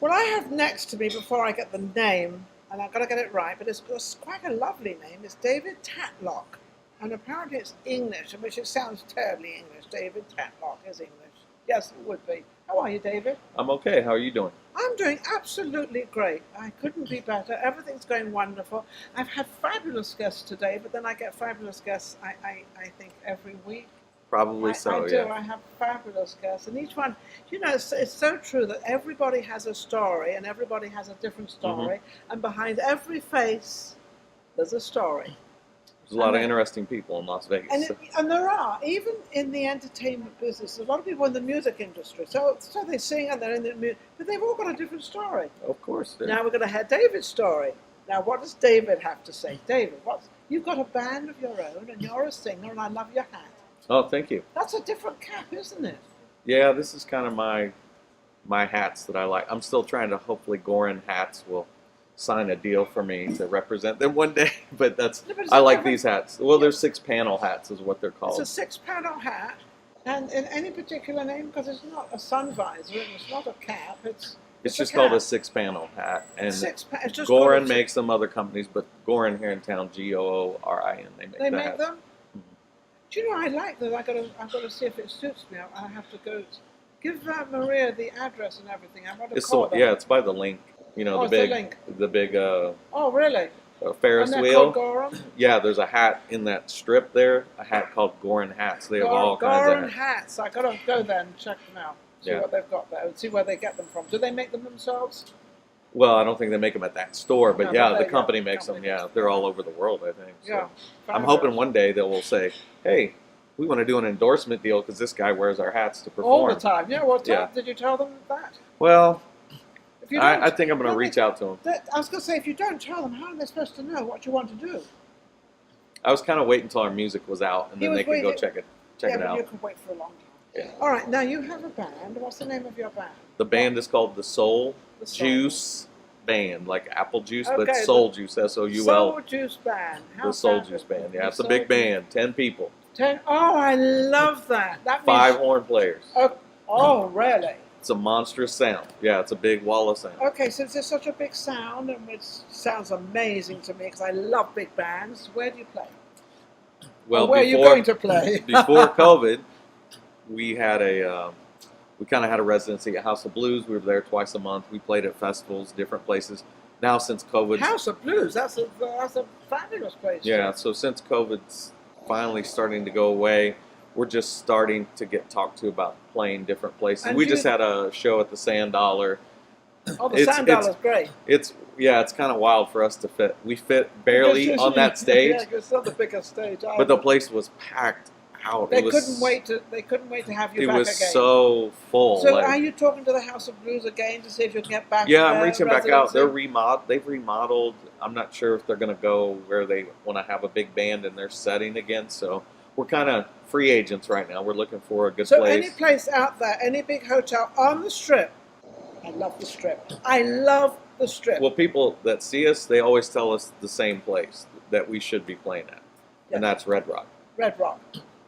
Well, I have next to me, before I get the name, and I've got to get it right, but it's quite a lovely name. It's David Tatlock. And apparently it's English, which it sounds terribly English. David Tatlock is English. Yes, it would be. How are you, David? I'm okay. How are you doing? I'm doing absolutely great. I couldn't be better. Everything's going wonderful. I've had fabulous guests today, but then I get fabulous guests, I think, every week. Probably so, I do. yeah. I have fabulous guests. And each one, it's so true that everybody has a story and everybody has a different story. Mm-hmm. And behind every face, there's a story. There's a lot of interesting people in Las Vegas. And there are, even in the entertainment business, a lot of people in the music industry. So they sing and they're in the music, but they've all got a different story. Of course. Yeah. Now we're going to hear David's story. Now, what does David have to say? David, you've got a band of your own and you're a singer and I love your hat. Oh, thank you. That's a different cap, isn't it? Yeah, this is kind of my hats that I like. I'm still trying to, hopefully Goran Hats will sign a deal for me to represent them one day, but I like these hats. Well, they're 6-panel hats is what they're called. It's a 6-panel hat, and in any particular name, because it's not a sun visor, and it's not a cap, it's just called a 6-panel hat, and Goran makes them, other companies, but Goran here in town, Goorin, they make them. Do you know, I like that. I've got to see if it suits me. I have to go. Give Maria the address and everything. I'm going to call them. Yeah, it's by the link. You know, the big. Oh, really? Ferris and wheel. Called Goran? Yeah, there's a hat in that strip there. A hat called Goran Hats. They have all kinds of Goran hats. I got to go there and check them out. See what they've got there and see where they get them from. Do they make them themselves? Well, I don't think they make them at that store, but the company makes them. Yeah, they're all over the world, I think. So. Yeah. I'm hoping one day they will say, "Hey, we want to do an endorsement deal because this guy wears our hats to perform." All the time. Yeah. What time did you tell them that? Well, I think I'm going to reach out to them. I was going to say, if you don't tell them, how are they supposed to know what you want to do? I was kind of waiting until our music was out, and then they could go check it out. Yeah, you could wait for a long time. Yeah. All right. Now you have a band. What's the name of your band? The band is called the Soul Juice Band, like apple juice, but Soul Juice, S-O-U-L. Soul Juice Band. The Soul Juice Band. Yeah, it's a big band. 10 people. 10. Oh, I love that. That means 5 horn players. Oh, really? It's a monstrous sound. Yeah, it's a big wall of sound. Okay, since there's such a big sound, and it sounds amazing to me because I love big bands. Where do you play? Well, where are you going to play? Before COVID, we kind of had a residency at House of Blues. We were there twice a month. We played at festivals, different places. Now, since COVID, House of Blues, that's a fabulous place. Yeah, so since COVID's finally starting to go away, we're just starting to get talked to about playing different places. And we just had a show at the Sand Dollar. Oh, the Sand Dollar's great. It's kind of wild for us to fit. We fit barely on that stage. Yeah, it's not the biggest stage. But the place was packed out. They couldn't wait to have you back again. It was so full. So are you talking to the House of Blues again to see if you can get back? Yeah, I'm reaching back out. They've remodeled. I'm not sure if they're going to go where they want to have a big band in their setting again. So we're kind of free agents right now. We're looking for a good place. So any place out there, any big hotel on the Strip. I love the Strip. I love the Strip. Well, people that see us, they always tell us the same place that we should be playing at, and that's Red Rock. Red Rock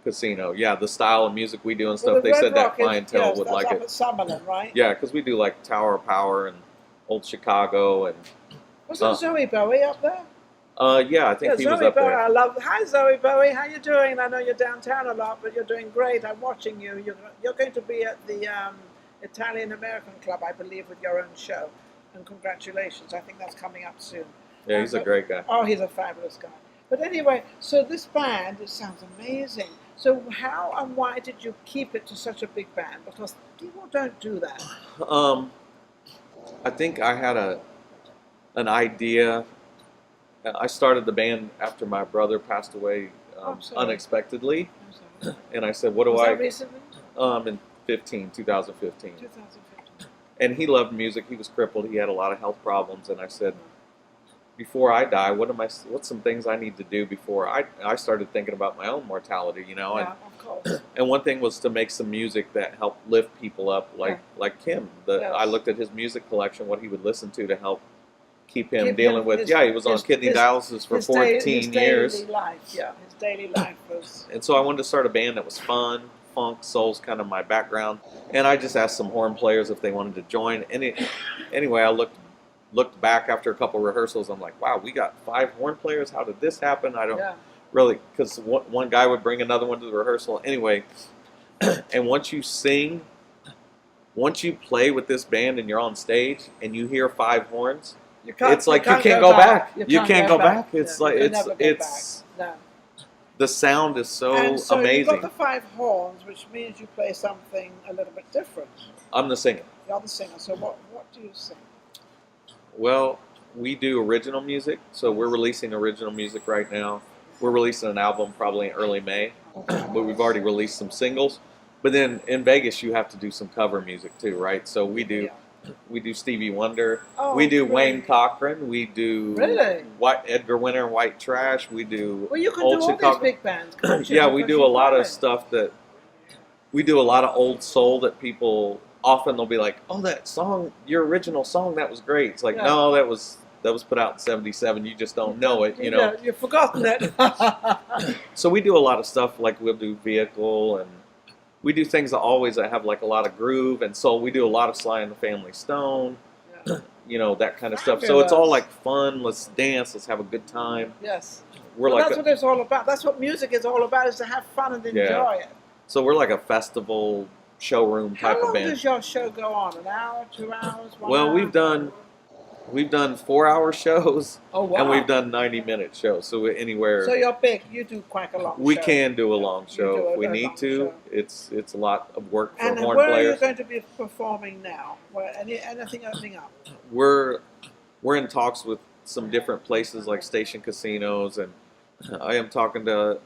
Casino. Yeah, the style of music we do and stuff. They said that clientele would like it. At Summerlin, right? Yeah, because we do like Tower of Power and Old Chicago and. Wasn't Zoe Bowie up there? Yeah, I think he was up there. I love. Hi, Zoe Bowie. How you doing? I know you're downtown a lot, but you're doing great. I'm watching you. You're going to be at the Italian American Club, I believe, with your own show. And congratulations. I think that's coming up soon. Yeah, he's a great guy. Oh, he's a fabulous guy. But anyway, so this band, it sounds amazing. So how and why did you keep it to such a big band? Because people don't do that. I think I had an idea. I started the band after my brother passed away unexpectedly. And I said, what do Was that recently? In 2015. And he loved music. He was crippled. He had a lot of health problems. And I said, before I die, what's some things I need to do before I started thinking about my own mortality, you know? Yeah, of course. And one thing was to make some music that helped lift people up, like Kim. I looked at his music collection, what he would listen to help keep him dealing with. He was on kidney dialysis for 14 years. His daily life, his daily life was. And so I wanted to start a band that was fun, funk, soul's kind of my background. And I just asked some horn players if they wanted to join. And anyway, I looked back after a couple rehearsals. I'm like, wow, we got 5 horn players. How did this happen? I don't really, because one guy would bring another one to the rehearsal. Anyway, and once you sing, once you play with this band and you're on stage and you hear 5 horns, it's like you can't go back. You can't go back. It's like it's no. The sound is so amazing. You've got the 5 horns, which means you play something a little bit different. I'm the singer. You're the singer. So what do you sing? Well, we do original music, so we're releasing original music right now. We're releasing an album probably in early May, but we've already released some singles. But then in Vegas, you have to do some cover music too, right? So we do Stevie Wonder, we do Wayne Cochran, we do Edgar Winter and White Trash, we do you can old do all Chicago. These big bands, can't you? Yeah, we do a lot of stuff that we do a lot of old soul that people often they'll be like, oh, that song, your original song, that was great. It's like, no, that was put out in '77. You just don't know it, you know. You've forgotten it. So we do a lot of stuff like we'll do Vehicle, and we do things that have like a lot of groove and soul. We do a lot of Sly and the Family Stone, you know, that kind of stuff. So it's all like fun. Let's dance. Let's have a good time. Yes. That's what it's all about. That's what music is all about, is to have fun and enjoy it. So we're like a festival showroom type of band. How long does your show go on? An hour, 2 hours, 1 hour? Well, we've done 4-hour shows, and we've done 90-minute shows. So anywhere. So you're big. You do quite a long show. We can do a long show if we need to. It's a lot of work for horn players. And where are you going to be performing now? Anything opening up? We're in talks with some different places like Station Casinos, and I am talking to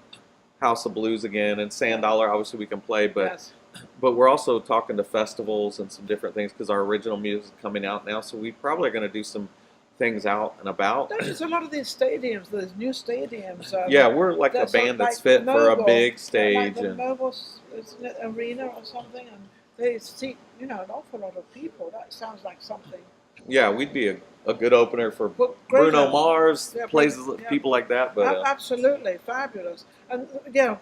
House of Blues again, and Sand Dollar. Obviously, we can play, but we're also talking to festivals and some different things because our original music is coming out now. So we probably are going to do some things out and about. There's a lot of these stadiums, these new stadiums. Yeah, we're like a band that's fit for a big stage. Like the Mobile Arena or something, and they seat, an awful lot of people. That sounds like something. Yeah, we'd be a good opener for Bruno Mars, places, people like that. But absolutely, fabulous. And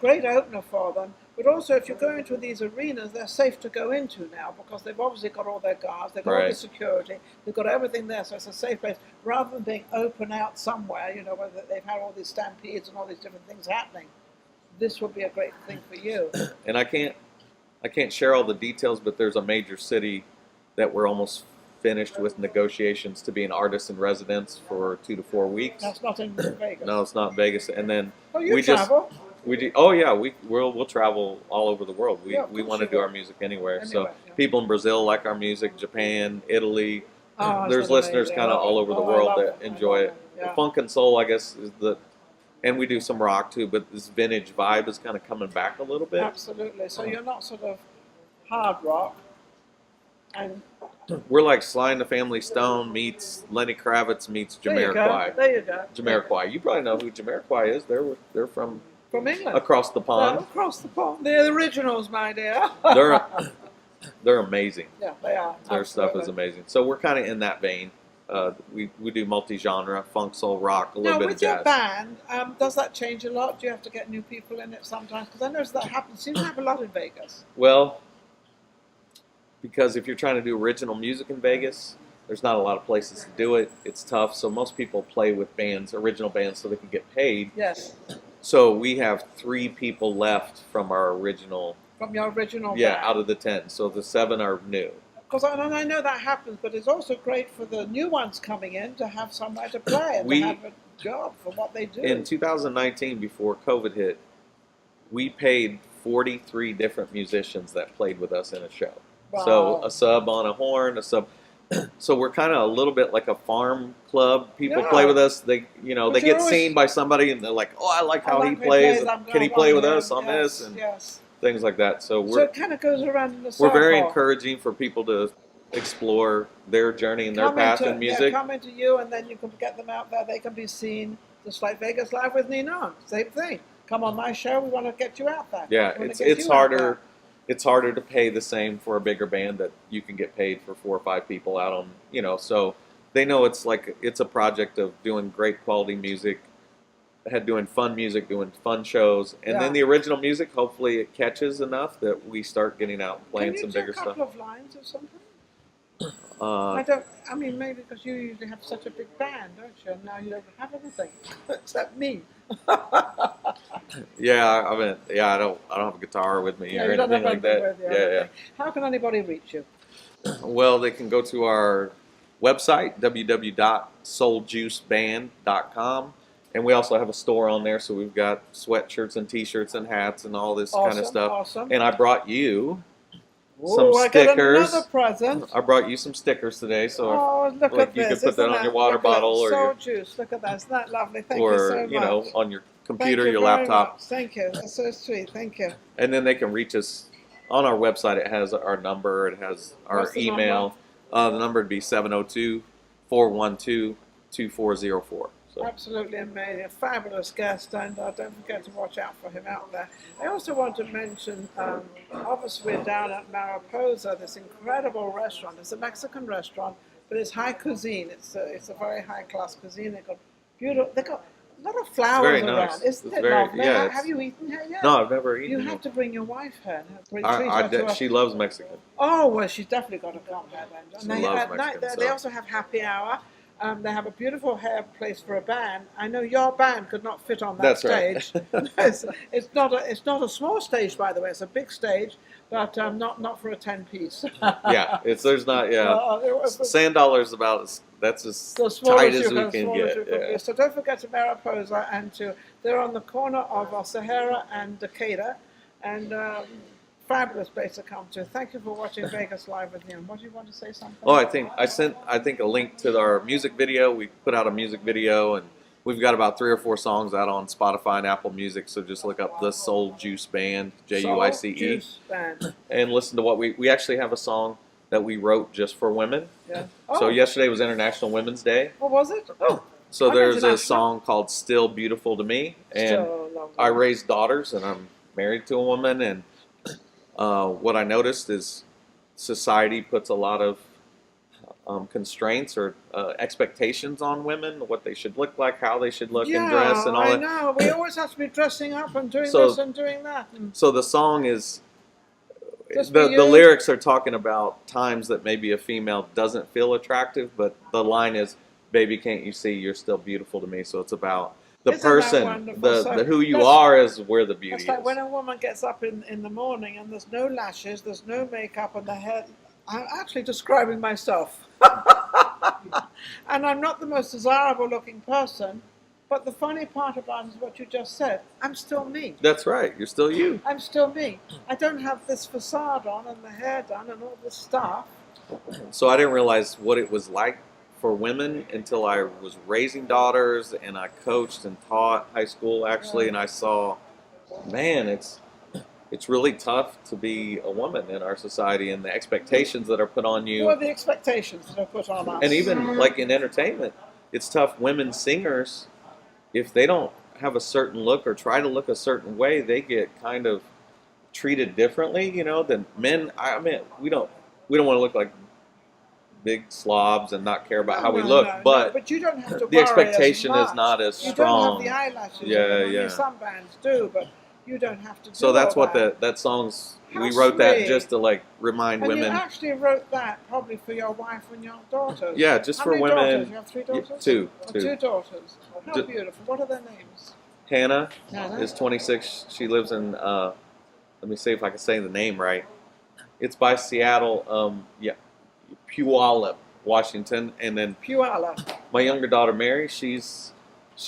great opener for them. But also, if you're going to these arenas, they're safe to go into now because they've obviously got all their guards, they've got all the security, they've got everything there, so it's a safe place. Rather than being open out somewhere, where they've had all these stampedes and all these different things happening, this would be a great thing for you. And I can't share all the details, but there's a major city that we're almost finished with negotiations to be an artist in residence for 2 to 4 weeks. That's not in Vegas. No, it's not Vegas. And then we travel. We'll travel all over the world. We want to do our music anywhere. So people in Brazil like our music, Japan, Italy. There's listeners kind of all over the world that enjoy it. The funk and soul, I guess, is and we do some rock too, but this vintage vibe is kind of coming back a little bit. Absolutely. So you're not sort of hard rock. And we're like Sly and the Family Stone meets Lenny Kravitz meets Jamiroquai. There you go. Jamiroquai. You probably know who Jamiroquai is. They're from England. Across the pond. Across the pond. They're the originals, my dear. They're amazing. Yeah, they are. Their stuff is amazing. So we're kind of in that vein. We do multi-genre, funk, soul, rock, a little bit of jazz. Now, with your band, does that change a lot? Do you have to get new people in it sometimes? Because I notice that happens. Seems to happen a lot in Vegas. Well, because if you're trying to do original music in Vegas, there's not a lot of places to do it. It's tough. So most people play with original bands, so they can get paid. Yes. So we have 3 people left from our original. From your original band. Yeah, out of the 10. So the 7 are new. Because I know that happens, but it's also great for the new ones coming in to have somewhere to play and to have a job for what they do. In 2019, before COVID hit, we paid 43 different musicians that played with us in a show. Wow. So a sub on a horn, a sub. So we're kind of a little bit like a farm club. People play with us. They get seen by somebody, and they're like, "Oh, I like how he plays. Can he play with us on this?" And things like that. So it kind of goes around in the circle. We're very encouraging for people to explore their journey and their path in music. Come into you, and then you can get them out there. They can be seen just like Vegas Live with Ninon. Same thing. Come on my show. We want to get you out there. Yeah, it's harder. It's harder to pay the same for a bigger band that you can get paid for 4 or 5 people out on, so they know it's a project of doing great quality music had doing fun music, doing fun shows, and then the original music. Hopefully, it catches enough that we start getting out and playing some bigger stuff. Can you do a couple of lines or something? I mean, maybe because you usually have such a big band, don't you? And now you don't have anything except me. Yeah, I mean, I don't have a guitar with me or anything like that. Yeah. How can anybody reach you? Well, they can go to our website, www.souljuiceband.com. And we also have a store on there, so we've got sweatshirts and T-shirts and hats and all this kind of stuff. Awesome. And I brought you some stickers. Another present. I brought you some stickers today, so look at you this. could put that on your water bottle or Soul Juice. Look at that. Isn't that lovely? Thank you so much. Or, you know, on your computer, your very laptop. Much. Thank you. That's so sweet. Thank you. And then they can reach us on our website. It has our number. It has our email. The number would be 702-412-2404. So. Absolutely amazing, a fabulous guest, and don't forget to watch out for him out there. I also want to mention, obviously we're down at Mariposa, this incredible restaurant. It's a Mexican restaurant, but it's high cuisine. It's a very high class cuisine. They've got a lot of flowers around. Nice. Isn't it lovely? Yeah, have you eaten here yet? No, I've never eaten. You have to bring your wife here. She loves Mexican. Oh well, she's definitely got to come here then. She loves Mexican. They also have happy hour. They have a beautiful hair place for a band. I know your band could not fit on that stage. Right. it's not a small stage, by the way. It's a big stage, but not for a 10-piece. Yeah, there's not. Yeah, $100 about that's as tight as we can get. Yeah. So don't forget to Mariposa they're on the corner of Sahara and Decatur, and. Fabulous place to come to. Thank you for watching Vegas Live with Ninon. What do you want to say something? Oh, I sent a link to our music video. We put out a music video, and we've got about 3 or 4 songs out on Spotify and Apple Music. So just look up the Soul Juice Band, Juice, and listen to what we actually have a song that we wrote just for women. Yeah. So yesterday was International Women's Day. What was it? Oh. So there's a song called "Still Beautiful to Me," and I raised daughters, and I'm married to a woman, and what I noticed is society puts a lot of constraints or expectations on women, what they should look like, how they should look and dress and all that. Yeah, I know. We always have to be dressing up and doing this and doing that. So the song is, the lyrics are talking about times that maybe a female doesn't feel attractive, but the line is, "Baby, can't you see you're still beautiful to me?" So it's about the person, the who you are is where the beauty is. It's like when a woman gets up in the morning and there's no lashes, there's no makeup on the head. I'm actually describing myself. And I'm not the most desirable looking person, but the funny part about it is what you just said. I'm still me. That's right. You're still you. I'm still me. I don't have this facade on and the hair done and all this stuff. So I didn't realize what it was like for women until I was raising daughters and I coached and taught high school actually, and I saw, man, it's really tough to be a woman in our society and the expectations that are put on you. What are the expectations that are put on us? And even like in entertainment, it's tough. Women singers, if they don't have a certain look or try to look a certain way, they get kind of treated differently, than men. I mean, we don't want to look like big slobs and not care about how we look, but you don't have to the expectation is not as strong. You don't have the eyelashes. Yeah. Some bands do, but you don't have to do So that's what that. that song's, we wrote that just to remind women. And you actually wrote that probably for your wife and your daughters. Yeah, just How for many women. Daughters? You have 3 daughters? Two. 2 daughters. How beautiful. What are their names? Hannah is 26. She lives in, let me see if I can say the name right. It's by Seattle, Puyallup, Washington. And then Puyallup. My younger daughter, Mary, she's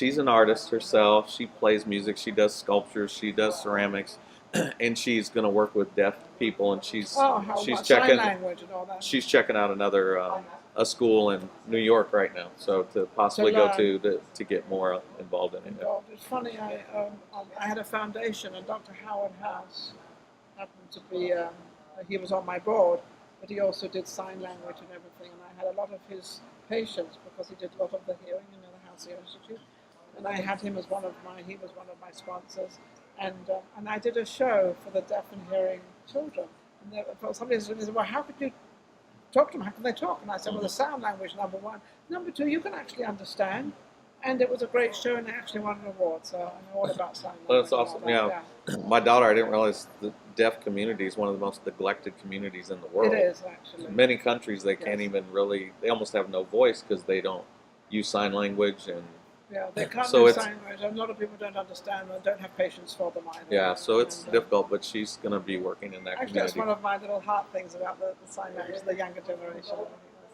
an artist herself. She plays music. She does sculptures. She does ceramics. And she's going to work with deaf people. And she's checking sign language and all that. She's checking out another a school in New York right now. So to possibly go to get more involved in it. It's funny. I had a foundation, and Dr. Howard House happened to be. He was on my board, but he also did sign language and everything. And I had a lot of his patients because he did a lot of the hearing in the House Institute. And I had him as he was one of my sponsors. And I did a show for the deaf and hearing children. And somebody said, well, how could you talk to them? How can they talk? And I said, well, the sound language, number 1. Number 2, you can actually understand. And it was a great show, and it actually won an award. So I know all about sign language. Well, that's and all awesome. that, Yeah. My daughter, I didn't realize the deaf community is one of the most neglected communities in the world. It is actually. In many countries, they can't Yes. even really, they almost have no voice because they don't use sign language. And Yeah, they can't So do it's- sign language. A lot of people don't understand and don't have patience for them either. yeah, so it's And, difficult, but she's going to be working in that Actually, that's community. one of my little heart things about the sign language, the younger generation.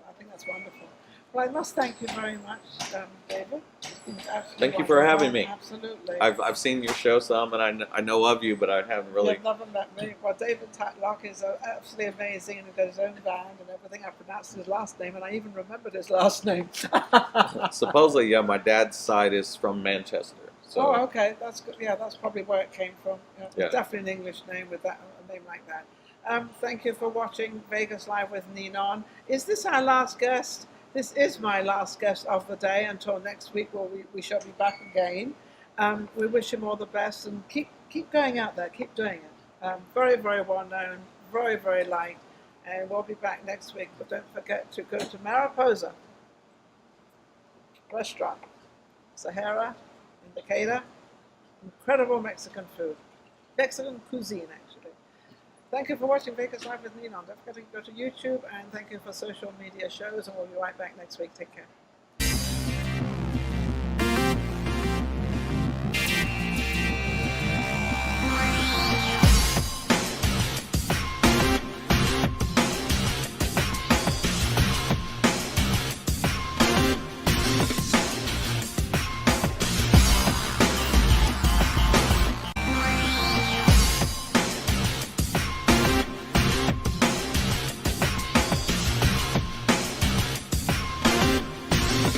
I think that's wonderful. Well, I must thank you very much, David. It's been absolutely Thank you for wonderful. having me. Absolutely. I've seen your show some, and I know of you, but I haven't really. You've never met me. Well, David Tatlock is absolutely amazing, and he's got his own band and everything. I pronounced his last name, and I even remembered his last name. Supposedly, yeah, my dad's side is from Manchester. So Oh, okay, that's good. Yeah, that's probably where it came from. Yeah. It's definitely an English name with that a name like that. Thank you for watching Vegas Live with Ninon. Is this our last guest? This is my last guest of the day until next week, where we shall be back again. We wish him all the best, and keep going out there, keep doing it. Very, very well known, very, very liked, and we'll be back next week. But don't forget to go to Mariposa Restaurant, Sahara in Decatur. Incredible Mexican food, Mexican cuisine actually. Thank you for watching Vegas Live with Ninon. Don't forget to go to YouTube, and thank you for social media shows, and we'll be right back next week. Take care.